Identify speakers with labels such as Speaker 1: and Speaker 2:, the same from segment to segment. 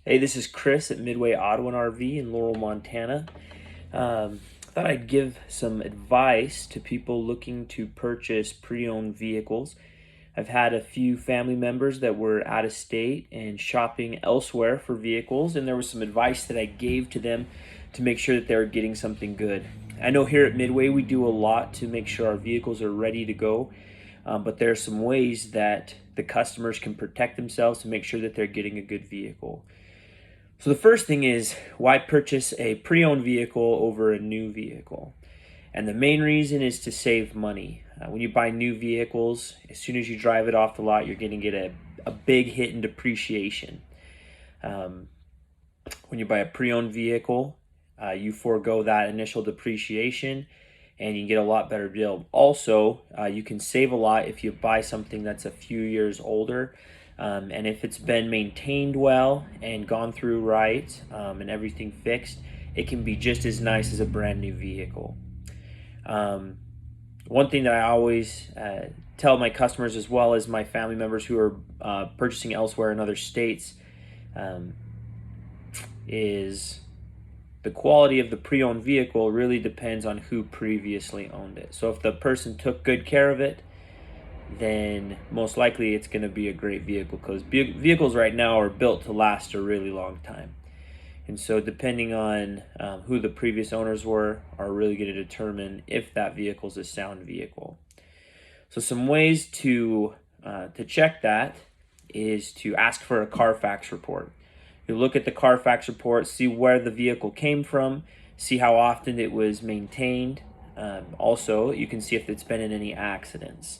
Speaker 1: Hey, this is Chris at Midway Auto RV in Laurel, Montana. I thought I'd give some advice to people looking to purchase pre-owned vehicles. I've had a few family members that were out of state and shopping elsewhere for vehicles, and there was some advice that I gave to them to make sure that they were getting something good. I know here at Midway we do a lot to make sure our vehicles are ready to go, but there are some ways that the customers can protect themselves to make sure that they're getting a good vehicle. So the first thing is, why purchase a pre-owned vehicle over a new vehicle? And the main reason is to save money. When you buy new vehicles, as soon as you drive it off the lot, you're going to get a big hit in depreciation. When you buy a pre-owned vehicle, you forego that initial depreciation and you can get a lot better deal. Also, you can save a lot if you buy something that's a few years older. And if it's been maintained well and gone through right, and everything fixed, it can be just as nice as a brand new vehicle. One thing that I always tell my customers, as well as my family members who are purchasing elsewhere in other states, is the quality of the pre-owned vehicle really depends on who previously owned it. So if the person took good care of it, then most likely it's going to be a great vehicle, because vehicles right now are built to last a really long time. And so depending on who the previous owners were are really going to determine if that vehicle is a sound vehicle. So some ways to check that is to ask for a Carfax report. You look at the Carfax report, see where the vehicle came from, see how often it was maintained. Also, you can see if it's been in any accidents.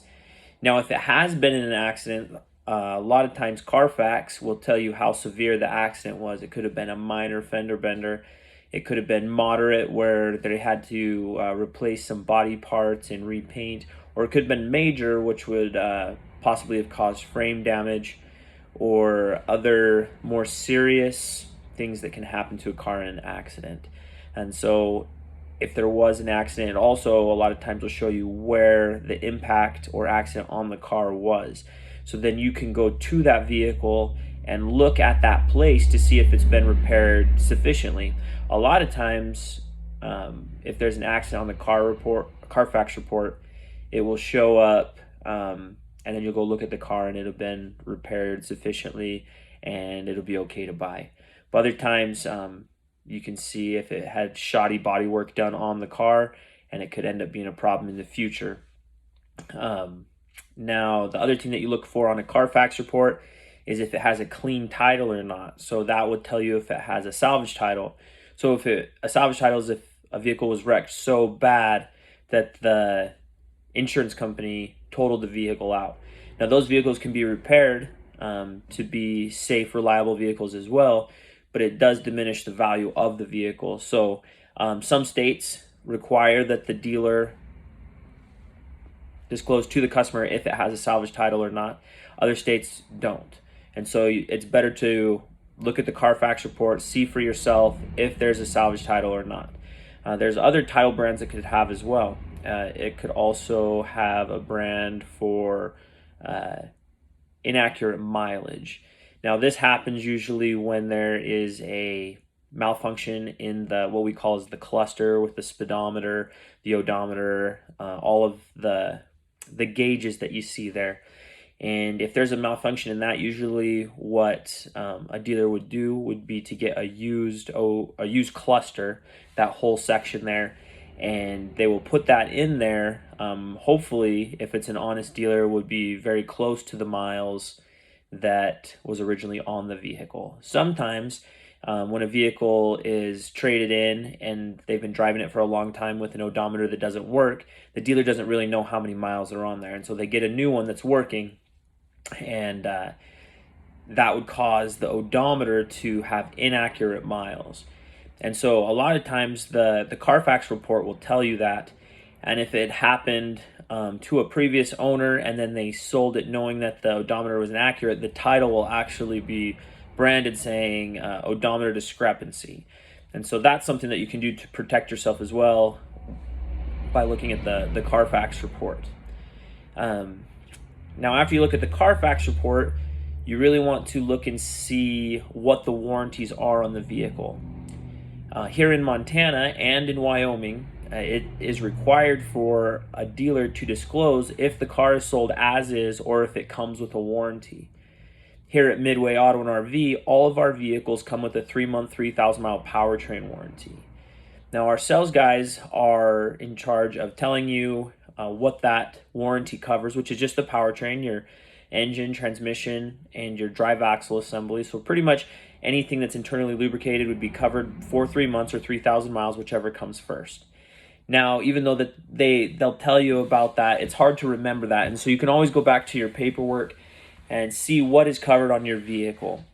Speaker 1: Now, if it has been in an accident, a lot of times Carfax will tell you how severe the accident was. It could have been a minor fender bender. It could have been moderate, where they had to replace some body parts and repaint. Or it could have been major, which would possibly have caused frame damage or other more serious things that can happen to a car in an accident. And so if there was an accident, it also a lot of times will show you where the impact or accident on the car was. So then you can go to that vehicle and look at that place to see if it's been repaired sufficiently. A lot of times, if there's an accident on the Carfax report, it will show up, and then you'll go look at the car and it'll been repaired sufficiently and it'll be okay to buy. But other times, you can see if it had shoddy body work done on the car, and it could end up being a problem in the future. Now, the other thing that you look for on a Carfax report is if it has a clean title or not. So that would tell you if it has a salvage title. So a salvage title is if a vehicle was wrecked so bad that the insurance company totaled the vehicle out. Now, those vehicles can be repaired to be safe, reliable vehicles as well, but it does diminish the value of the vehicle. So some states require that the dealer disclose to the customer if it has a salvage title or not. Other states don't. And so it's better to look at the Carfax report, see for yourself if there's a salvage title or not. There's other title brands that could have as well. It could also have a brand for inaccurate mileage. Now, this happens usually when there is a malfunction in what we call is the cluster, with the speedometer, the odometer, all of the gauges that you see there. And if there's a malfunction in that, usually what a dealer would do would be to get a used cluster, that whole section there, and they will put that in there. Hopefully, if it's an honest dealer, would be very close to the miles that was originally on the vehicle. Sometimes when a vehicle is traded in and they've been driving it for a long time with an odometer that doesn't work, the dealer doesn't really know how many miles are on there, and so they get a new one that's working, and that would cause the odometer to have inaccurate miles. And so a lot of times the Carfax report will tell you that, and if it happened to a previous owner and then they sold it knowing that the odometer was inaccurate, the title will actually be branded saying odometer discrepancy. And so that's something that you can do to protect yourself as well by looking at the Carfax report. Now, after you look at the Carfax report, you really want to look and see what the warranties are on the vehicle. Here in Montana and in Wyoming, it is required for a dealer to disclose if the car is sold as is or if it comes with a warranty. Here at Midway Auto and RV, all of our vehicles come with a 3-month, 3,000-mile powertrain warranty. Now, our sales guys are in charge of telling you what that warranty covers, which is just the powertrain, your engine, transmission, and your drive axle assembly. So pretty much anything that's internally lubricated would be covered for 3 months or 3,000 miles, whichever comes first. Now, even though they'll tell you about that, it's hard to remember that. And so you can always go back to your paperwork and see what is covered on your vehicle.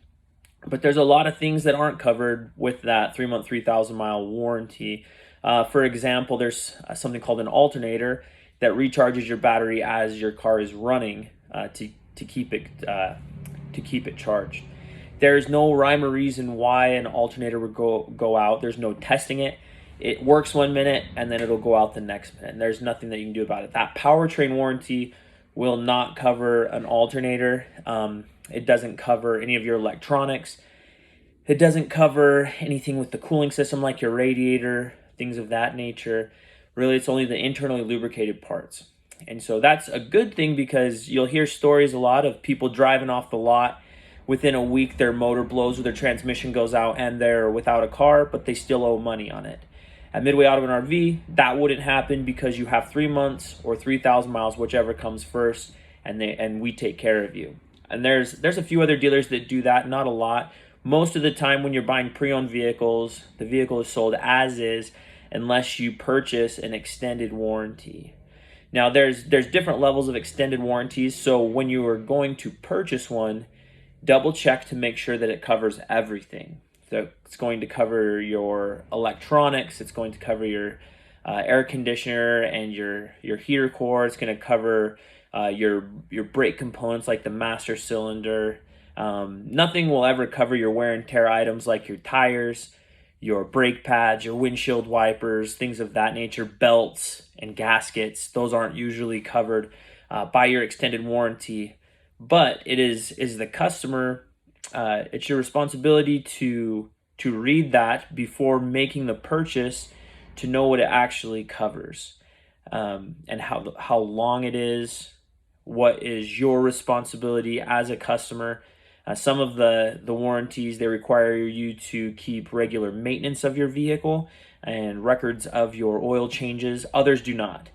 Speaker 1: But there's a lot of things that aren't covered with that 3-month, 3,000-mile warranty. For example, there's something called an alternator that recharges your battery as your car is running to keep it charged. There's no rhyme or reason why an alternator would go out. There's no testing it. It works 1 minute and then it'll go out the next minute. And there's nothing that you can do about it. That powertrain warranty will not cover an alternator. It doesn't cover any of your electronics. It doesn't cover anything with the cooling system like your radiator, things of that nature. Really, it's only the internally lubricated parts. And so that's a good thing because you'll hear stories a lot of people driving off the lot. Within a week, their motor blows or their transmission goes out and they're without a car, but they still owe money on it. At Midway Auto and RV, that wouldn't happen because you have 3 months or 3,000 miles, whichever comes first, and we take care of you. And there's a few other dealers that do that, not a lot. Most of the time when you're buying pre-owned vehicles, the vehicle is sold as is unless you purchase an extended warranty. Now there's different levels of extended warranties, so when you are going to purchase one, double check to make sure that it covers everything. So it's going to cover your electronics, it's going to cover your air conditioner and your heater core, it's going to cover your brake components like the master cylinder. Nothing will ever cover your wear and tear items like your tires, your brake pads, your windshield wipers, things of that nature, belts and gaskets. Those aren't usually covered by your extended warranty, but it is the customer. It's your responsibility to read that before making the purchase to know what it actually covers, and how long it is, what is your responsibility as a customer. Some of the warranties, they require you to keep regular maintenance of your vehicle and records of your oil changes. Others do not.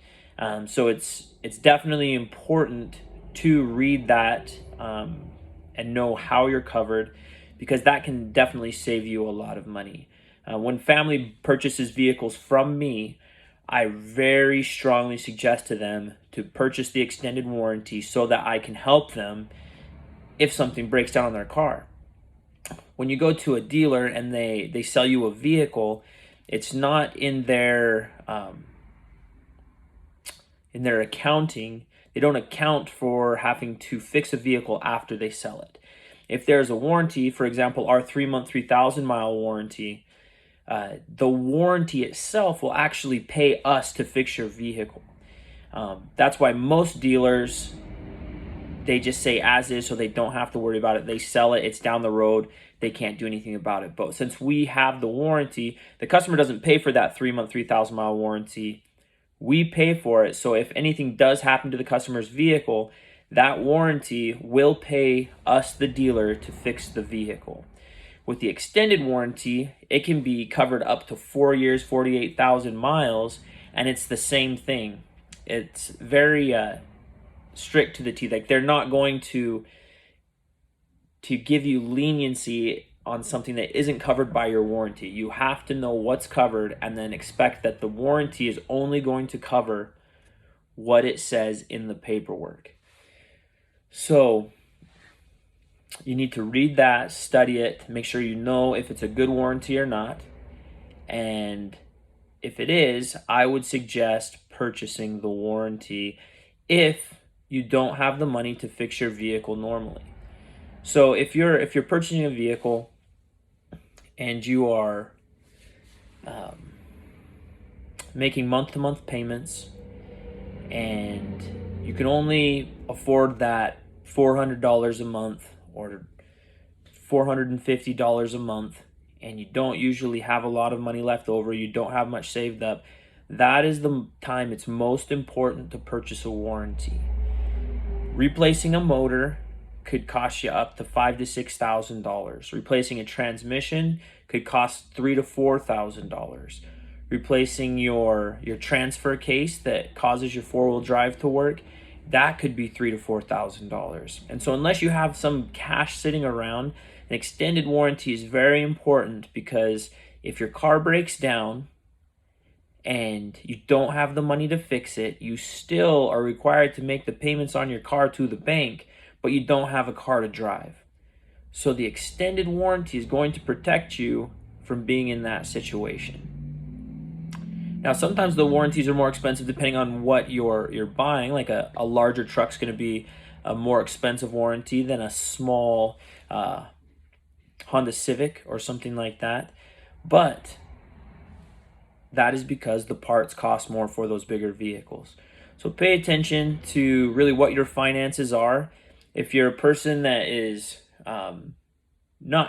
Speaker 1: So it's definitely important to read that and know how you're covered, because that can definitely save you a lot of money. When family purchases vehicles from me, I very strongly suggest to them to purchase the extended warranty so that I can help them if something breaks down on their car. When you go to a dealer and they sell you a vehicle, it's not in their accounting. They don't account for having to fix a vehicle after they sell it. If there's a warranty, for example, our 3-month, 3,000-mile warranty, the warranty itself will actually pay us to fix your vehicle. That's why most dealers, they just say as is so they don't have to worry about it. They sell it, it's down the road, they can't do anything about it. But since we have the warranty, the customer doesn't pay for that 3-month, 3,000-mile warranty. We pay for it, so if anything does happen to the customer's vehicle, that warranty will pay us, the dealer, to fix the vehicle. With the extended warranty, it can be covered up to 4 years, 48,000 miles, and it's the same thing. It's very strict to the T. Like, they're not going to give you leniency on something that isn't covered by your warranty. You have to know what's covered and then expect that the warranty is only going to cover what it says in the paperwork. So you need to read that, study it, make sure you know if it's a good warranty or not. And if it is, I would suggest purchasing the warranty if you don't have the money to fix your vehicle normally. So if you're purchasing a vehicle and you are making month-to-month payments and you can only afford that $400 a month or $450 a month, and you don't usually have a lot of money left over, you don't have much saved up, that is the time it's most important to purchase a warranty. Replacing a motor could cost you up to $5,000 to $6,000. Replacing a transmission could cost $3,000 to $4,000. Replacing your transfer case that causes your four-wheel drive to work, that could be $3,000 to $4,000. And so unless you have some cash sitting around, an extended warranty is very important, because if your car breaks down and you don't have the money to fix it, you still are required to make the payments on your car to the bank, but you don't have a car to drive. So the extended warranty is going to protect you from being in that situation. Now, sometimes the warranties are more expensive depending on what you're buying. Like a larger truck's going to be a more expensive warranty than a small Honda Civic or something like that. But that is because the parts cost more for those bigger vehicles. So pay attention to really what your finances are. If you're a person that is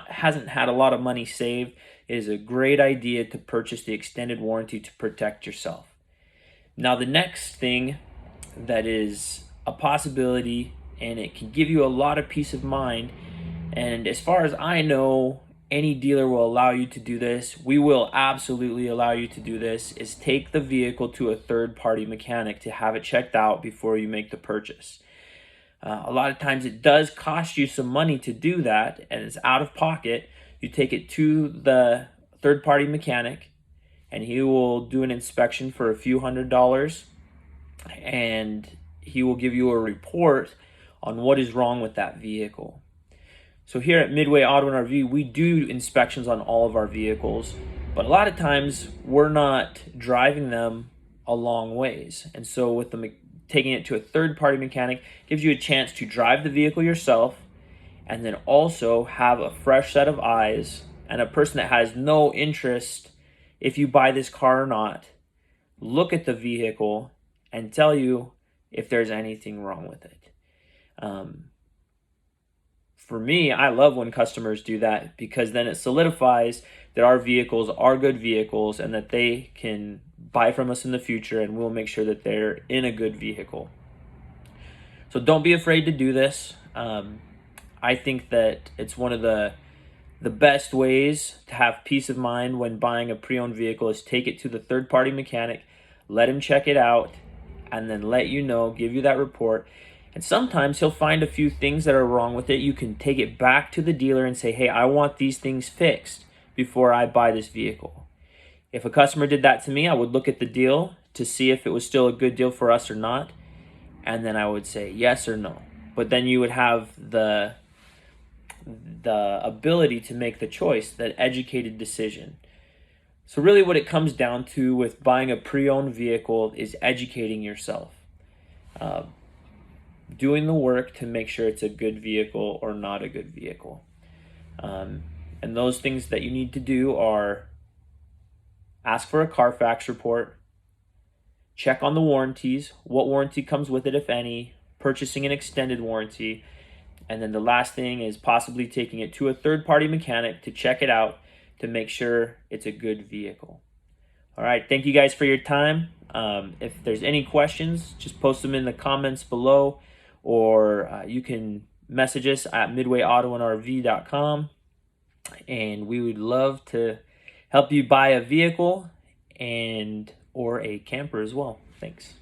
Speaker 1: hasn't had a lot of money saved, it is a great idea to purchase the extended warranty to protect yourself. Now, the next thing that is a possibility, and it can give you a lot of peace of mind, and as far as I know, any dealer will allow you to do this, we will absolutely allow you to do this, is take the vehicle to a third-party mechanic to have it checked out before you make the purchase. A lot of times it does cost you some money to do that, and it's out of pocket. You take it to the third-party mechanic, and he will do an inspection for a few $100s, and he will give you a report on what is wrong with that vehicle. So here at Midway Auto RV, we do inspections on all of our vehicles, but a lot of times we're not driving them a long ways. And so with taking it to a third-party mechanic gives you a chance to drive the vehicle yourself, and then also have a fresh set of eyes and a person that has no interest if you buy this car or not, look at the vehicle and tell you if there's anything wrong with it. For me, I love when customers do that, because then it solidifies that our vehicles are good vehicles and that they can buy from us in the future, and we'll make sure that they're in a good vehicle. So don't be afraid to do this. I think that it's one of the best ways to have peace of mind when buying a pre-owned vehicle is take it to the third-party mechanic, let him check it out, and then let you know, give you that report. And sometimes he'll find a few things that are wrong with it. You can take it back to the dealer and say, hey, I want these things fixed before I buy this vehicle. If a customer did that to me, I would look at the deal to see if it was still a good deal for us or not, and then I would say yes or no. But then you would have the ability to make the choice, that educated decision. So really what it comes down to with buying a pre-owned vehicle is educating yourself. Doing the work to make sure it's a good vehicle or not a good vehicle. And those things that you need to do are ask for a Carfax report, check on the warranties, what warranty comes with it, if any, purchasing an extended warranty, and then the last thing is possibly taking it to a third-party mechanic to check it out to make sure it's a good vehicle. All right, thank you guys for your time. If there's any questions, just post them in the comments below, or you can message us at midwayautorv.com, and we would love to help you buy a vehicle or a camper as well. Thanks.